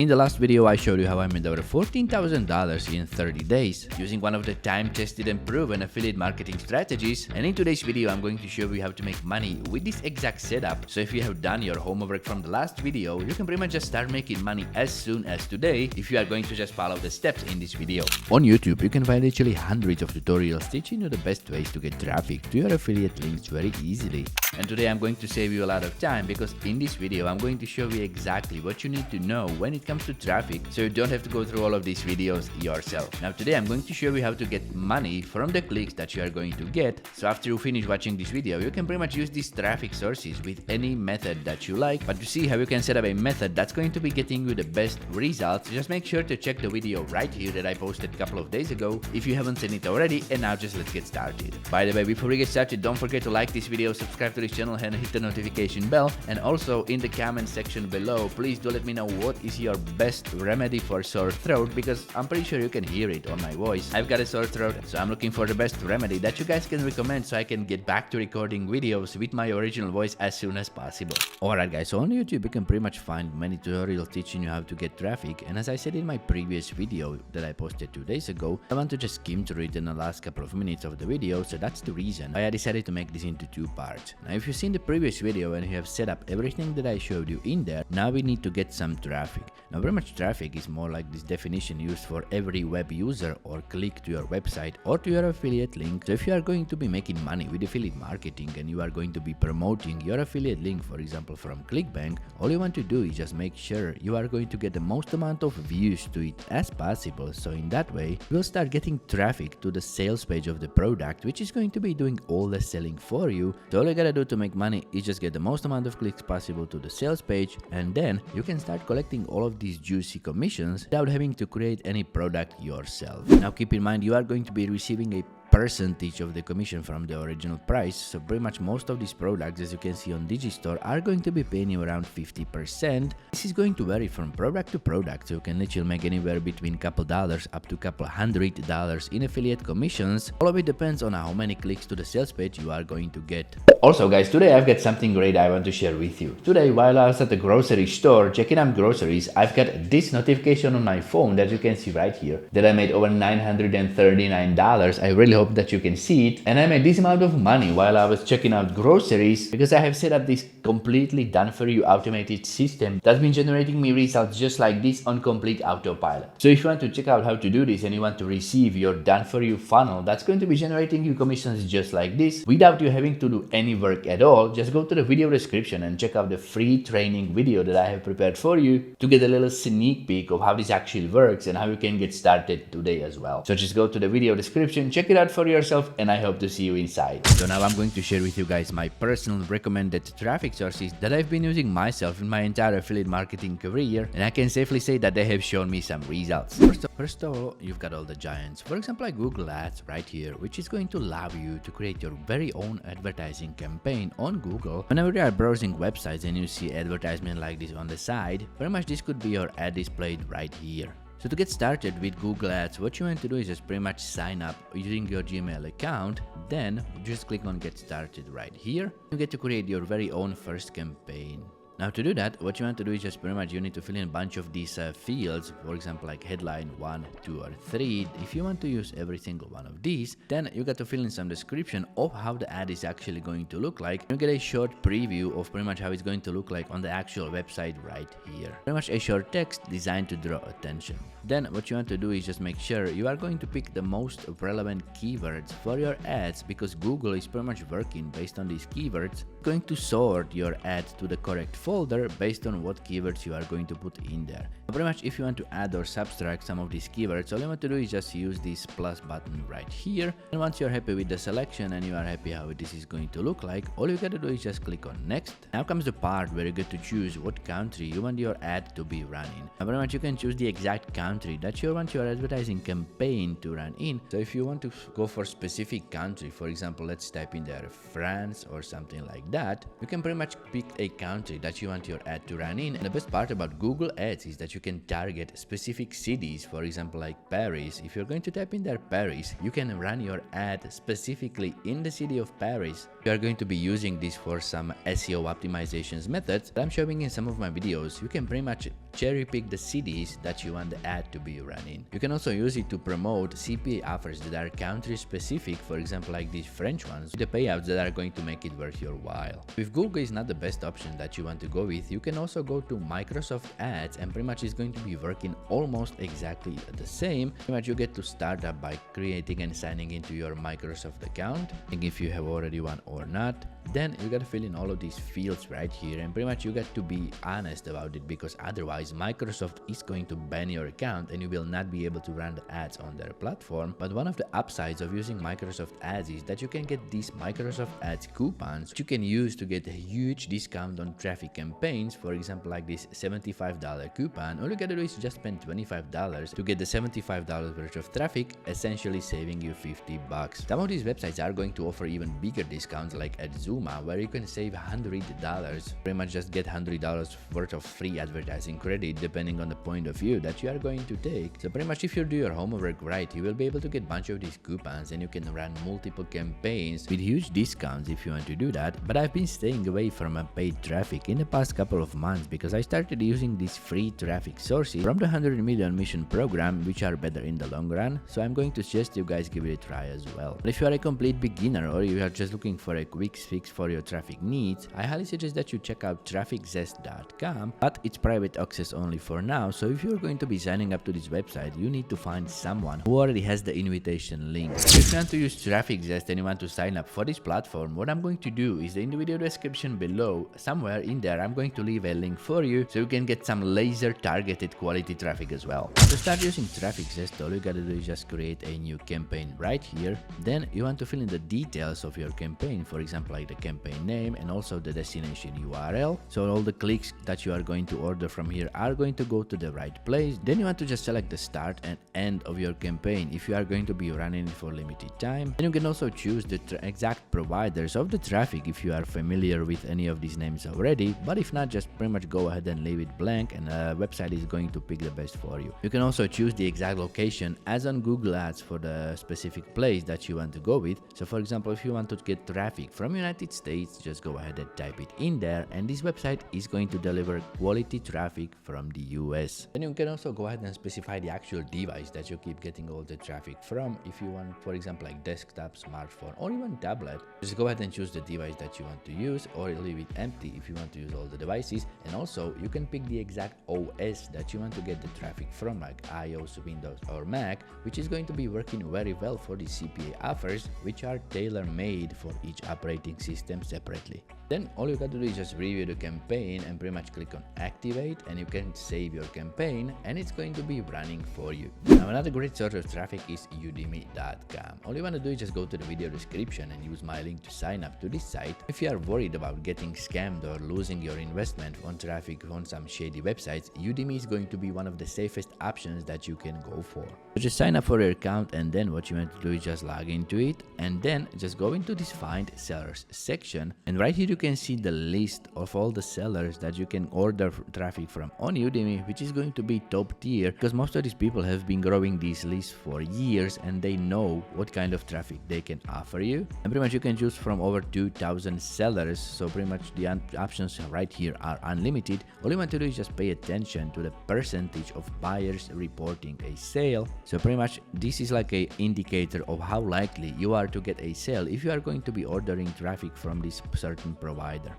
In the last video, I showed you how I made over $14,000 in 30 days using one of the time-tested and proven affiliate marketing strategies. And in today's video, I'm going to show you how to make money with this exact setup. So if you have done your homework from the last video, you can pretty much just start making money as soon as today if you are going to just follow the steps in this video. On YouTube, you can find actually hundreds of tutorials teaching you the best ways to get traffic to your affiliate links very easily. And today I'm going to save you a lot of time because in this video, I'm going to show you exactly what you need to know when it comes to traffic, so you don't have to go through all of these videos yourself. Now today I'm going to show you how to get money from the clicks that you are going to get. So after you finish watching this video, you can pretty much use these traffic sources with any method that you like. But to see how you can set up a method that's going to be getting you the best results, just make sure to check the video right here that I posted a couple of days ago if you haven't seen it already. And now just let's get started. By the way, before we get started, don't forget to like this video, subscribe to this channel and hit the notification bell. And also in the comment section below, please do let me know what is your best remedy for sore throat, because I'm pretty sure you can hear it on my voice. I've got a sore throat, so I'm looking for the best remedy that you guys can recommend so I can get back to recording videos with my original voice as soon as possible. Alright guys, so on YouTube you can pretty much find many tutorials teaching you how to get traffic, and as I said in my previous video that I posted 2 days ago, I want to just skim through it in the last couple of minutes of the video, so that's the reason why I decided to make this into 2 parts. Now if you've seen the previous video and you have set up everything that I showed you in there, now we need to get some traffic. Now very much traffic is more like this definition used for every web user or click to your website or to your affiliate link. So if you are going to be making money with affiliate marketing and you are going to be promoting your affiliate link, for example from ClickBank, all you want to do is just make sure you are going to get the most amount of views to it as possible. So in that way, you'll start getting traffic to the sales page of the product, which is going to be doing all the selling for you. So all you gotta do to make money is just get the most amount of clicks possible to the sales page, and then you can start collecting all of these juicy commissions without having to create any product yourself. Now keep in mind, you are going to be receiving a percentage of the commission from the original price. So pretty much most of these products, as you can see on Digistore, are going to be paying you around 50%. This is going to vary from product to product, so you can literally make anywhere between couple dollars up to couple $100 in affiliate commissions. All of it depends on how many clicks to the sales page you are going to get. Also guys, today I've got something great I want to share with you. Today while I was at the grocery store checking out groceries, I've got this notification on my phone that you can see right here that I made over $939. I really hope that you can see it. And I made this amount of money while I was checking out groceries because I have set up this completely done for you automated system that's been generating me results just like this on complete autopilot. So if you want to check out how to do this and you want to receive your done for you funnel that's going to be generating you commissions just like this without you having to do any work at all, just go to the video description and check out the free training video that I have prepared for you to get a little sneak peek of how this actually works and how you can get started today as well. So just go to the video description, check it out for yourself, and I hope to see you inside. So now I'm going to share with you guys my personal recommended traffic sources that I've been using myself in my entire affiliate marketing career, and I can safely say that they have shown me some results. First of all, you've got all the giants, for example like Google Ads right here, which is going to allow you to create your very own advertising campaign on Google. Whenever you are browsing websites and you see advertisement like this on the side, very much this could be your ad displayed right here. So to get started with Google Ads, what you want to do is just pretty much sign up using your Gmail account. Then just click on get started right here. You get to create your very own first campaign. Now to do that, what you want to do is just pretty much you need to fill in a bunch of these fields, for example like headline 1, 2 or 3. If you want to use every single one of these, then you got to fill in some description of how the ad is actually going to look like. You get a short preview of pretty much how it's going to look like on the actual website right here. Pretty much a short text designed to draw attention. Then what you want to do is just make sure you are going to pick the most relevant keywords for your ads, because Google is pretty much working based on these keywords, going to sort your ad to the correct folder based on what keywords you are going to put in there. Pretty much if you want to add or subtract some of these keywords, all you want to do is just use this plus button right here. And once you're happy with the selection and you are happy how this is going to look like, all you gotta do is just click on next. Now comes the part where you get to choose what country you want your ad to be running. Now pretty much you can choose the exact country country that you want your advertising campaign to run in. So if you want to go for specific country, for example, let's type in there France or something like that, you can pretty much pick a country that you want your ad to run in. And the best part about Google Ads is that you can target specific cities, for example, like Paris. If you're going to type in there Paris, you can run your ad specifically in the city of Paris. You are going to be using this for some SEO optimizations methods that I'm showing in some of my videos. You can pretty much cherry pick the cities that you want the ad to be run in. You can also use it to promote CPA offers that are country specific, for example like these French ones, with the payouts that are going to make it worth your while. If Google is not the best option that you want to go with, you can also go to Microsoft Ads, and pretty much it's going to be working almost exactly the same. Pretty much you get to start up by creating and signing into your Microsoft account, and if you have already one or not. Then you gotta fill in all of these fields right here, and pretty much you got to be honest about it, because otherwise Microsoft is going to ban your account and you will not be able to run the ads on their platform. But one of the upsides of using Microsoft Ads is that you can get these Microsoft Ads coupons which you can use to get a huge discount on traffic campaigns. For example, like this $75 coupon, all you gotta do is just spend $25 to get the $75 worth of traffic, essentially saving you $50. Some of these websites are going to offer even bigger discounts, like at Zuma, where you can save $100, pretty much just get $100 worth of free advertising credit depending on the point of view that you are going to take. So pretty much if you do your homework right, you will be able to get a bunch of these coupons and you can run multiple campaigns with huge discounts if you want to do that. But I've been staying away from a paid traffic in the past couple of months because I started using these free traffic sources from the 100 million mission program, which are better in the long run. So I'm going to suggest you guys give it a try as well. But if you are a complete beginner or you are just looking for a quick fix for your traffic needs, I highly suggest that you check out trafficzest.com, but it's private access only for now. So if you're going to be signing up to this website, you need to find someone who already has the invitation link. If you want to use TrafficZest and you want to sign up for this platform, what I'm going to do is in the video description below, somewhere in there, I'm going to leave a link for you so you can get some laser targeted quality traffic as well. To start using TrafficZest, all you gotta do is just create a new campaign right here. Then you want to fill in the details of your campaign, for example like the campaign name and also the destination URL. So all the clicks that you are going to order from here are going to go to the right place. Then you want to just select the start and end of your campaign if you are going to be running it for limited time. And you can also choose the exact providers of the traffic if you are familiar with any of these names already, but if not, just pretty much go ahead and leave it blank and the website is going to pick the best for you. You can also choose the exact location as on Google Ads for the specific place that you want to go with. So for example, if you want to get traffic from United States, just go ahead and type it in there and this website is going to deliver quality traffic from the US. Then you can also go ahead and specify the actual device that you keep getting all the traffic from. If you want, for example, like desktop, smartphone, or even tablet, just go ahead and choose the device that you want to use, or leave it empty if you want to use all the devices. And also you can pick the exact OS that you want to get the traffic from, like iOS, Windows, or Mac, which is going to be working very well for the CPA offers, which are tailor-made for each operating system separately. Then all you got to do is just review the campaign and pretty much click on activate, and you can save your campaign and it's going to be running for you. Now another great source of traffic is Udemy.com. All you want to do is just go to the video description and use my link to sign up to this site. If you are worried about getting scammed or losing your investment on traffic on some shady websites, Udemy is going to be one of the safest options that you can go for. So just sign up for your account, and then what you want to do is just log into it and then just go into this find sellers section, and right here you can see the list of all the sellers that you can order traffic from on Udemy, which is going to be top tier because most of these people have been growing these lists for years and they know what kind of traffic they can offer you. And pretty much you can choose from over 2,000 sellers, so pretty much the options right here are unlimited. All you want to do is just pay attention to the percentage of buyers reporting a sale. So pretty much this is like a indicator of how likely you are to get a sale if you are going to be ordering traffic from this certain provider.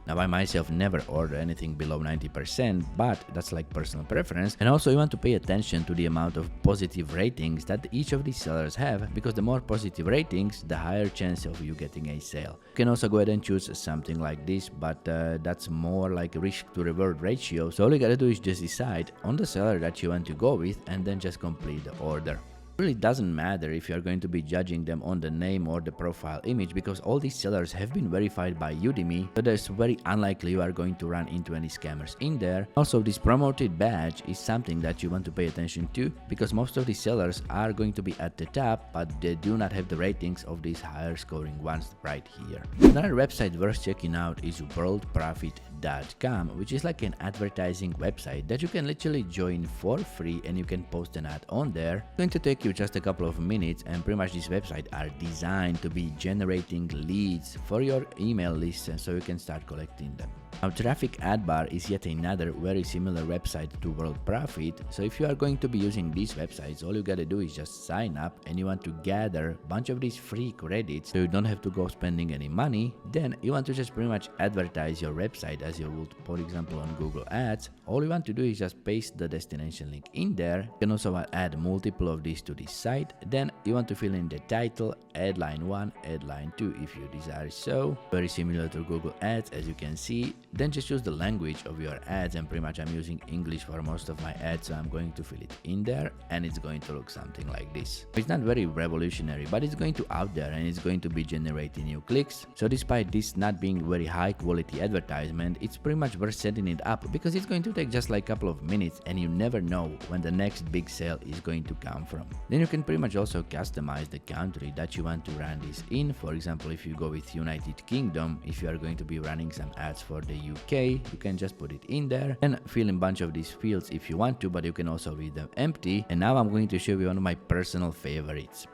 Now I myself never order anything below 90%, but that's like personal preference. And also you want to pay attention to the amount of positive ratings that each of these sellers have, because the more positive ratings, the higher chance of you getting a sale. You can also go ahead and choose something like this, but that's more like risk to reward ratio. So all you gotta do is just decide on the seller that you want to go with and then just complete the order. It really doesn't matter if you're going to be judging them on the name or the profile image, because all these sellers have been verified by Udemy, so there's very unlikely you are going to run into any scammers in there. Also, this promoted badge is something that you want to pay attention to, because most of these sellers are going to be at the top, but they do not have the ratings of these higher scoring ones right here. Another website worth checking out is Worldprofit.com, which is like an advertising website that you can literally join for free, and you can post an ad on there. It's going to take you just a couple of minutes, and pretty much these websites are designed to be generating leads for your email list, and so you can start collecting them. Now, Traffic Ad Bar is yet another very similar website to Worldprofit. So if you are going to be using these websites, all you gotta do is just sign up, and you want to gather a bunch of these free credits so you don't have to go spending any money. Then you want to just pretty much advertise your website as you would, for example, on Google Ads. All you want to do is just paste the destination link in there. You can also add multiple of these to this site. Then you want to fill in the title, add line 1, add line 2 if you desire so. Very similar to Google Ads, as you can see. Then just choose the language of your ads, and pretty much I'm using English for most of my ads, so I'm going to fill it in there, and it's going to look something like this. It's not very revolutionary, but it's going to out there, and it's going to be generating new clicks. So despite this not being very high quality advertisement, it's pretty much worth setting it up, because it's going to take just like a couple of minutes, and you never know when the next big sale is going to come from. Then you can pretty much also customize the country that you want to run this in. For example, if you go with United Kingdom, if you are going to be running some ads for the UK, you can just put it in there and fill in a bunch of these fields if you want to, but you can also leave them empty. And now I'm going to show you one of my personal favorites.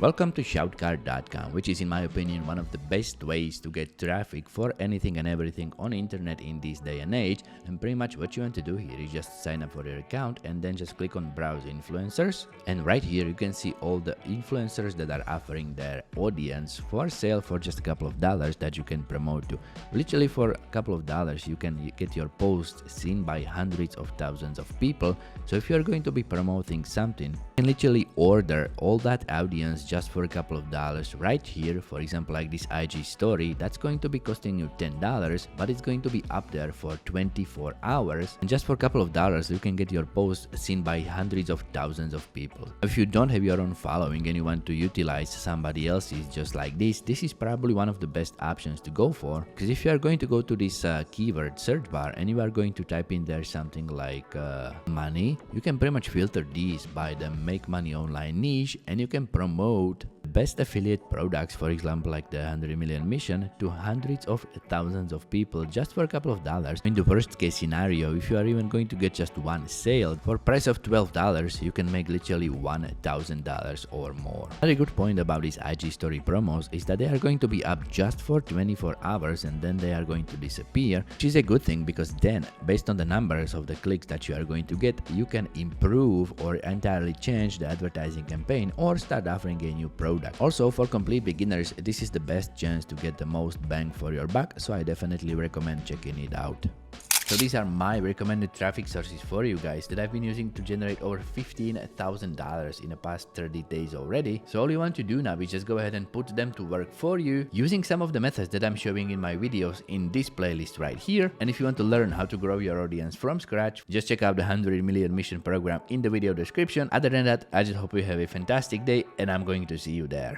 Welcome to Shoutcar.com, which is in my opinion one of the best ways to get traffic for anything and everything on internet in this day and age. And pretty much what you want to do here is just sign up for your account, and then just click on browse influencers, and right here you can see all the influencers that are offering their audience for sale for just a couple of dollars that you can promote to. Literally for a couple of dollars you can get your post seen by hundreds of thousands of people. So if you're going to be promoting something, you can literally order all that audience just for a couple of dollars right here. For example, like this IG story, that's going to be costing you $10, but it's going to be up there for 24 hours, and just for a couple of dollars you can get your post seen by hundreds of thousands of people. If you don't have your own following and you want to utilize somebody else's just like this is probably one of the best options to go for, because if you are going to go to this keyword search bar and you are going to type in there something like money, you can pretty much filter these by the make money online niche, and you can promote best affiliate products, for example like the 100 million mission, to hundreds of thousands of people just for a couple of dollars. In the worst case scenario, if you are even going to get just one sale for price of $12, you can make literally $1,000 or more. Another good point about these IG story promos is that they are going to be up just for 24 hours and then they are going to disappear, which is a good thing, because then based on the numbers of the clicks that you are going to get, you can improve or entirely change the advertising campaign or start offering a new product. Also, for complete beginners, this is the best chance to get the most bang for your buck, so I definitely recommend checking it out. So these are my recommended traffic sources for you guys that I've been using to generate over $15,000 in the past 30 days already. So all you want to do now is just go ahead and put them to work for you using some of the methods that I'm showing in my videos in this playlist right here. And if you want to learn how to grow your audience from scratch, just check out the 100 million mission program in the video description. Other than that, I just hope you have a fantastic day, and I'm going to see you there.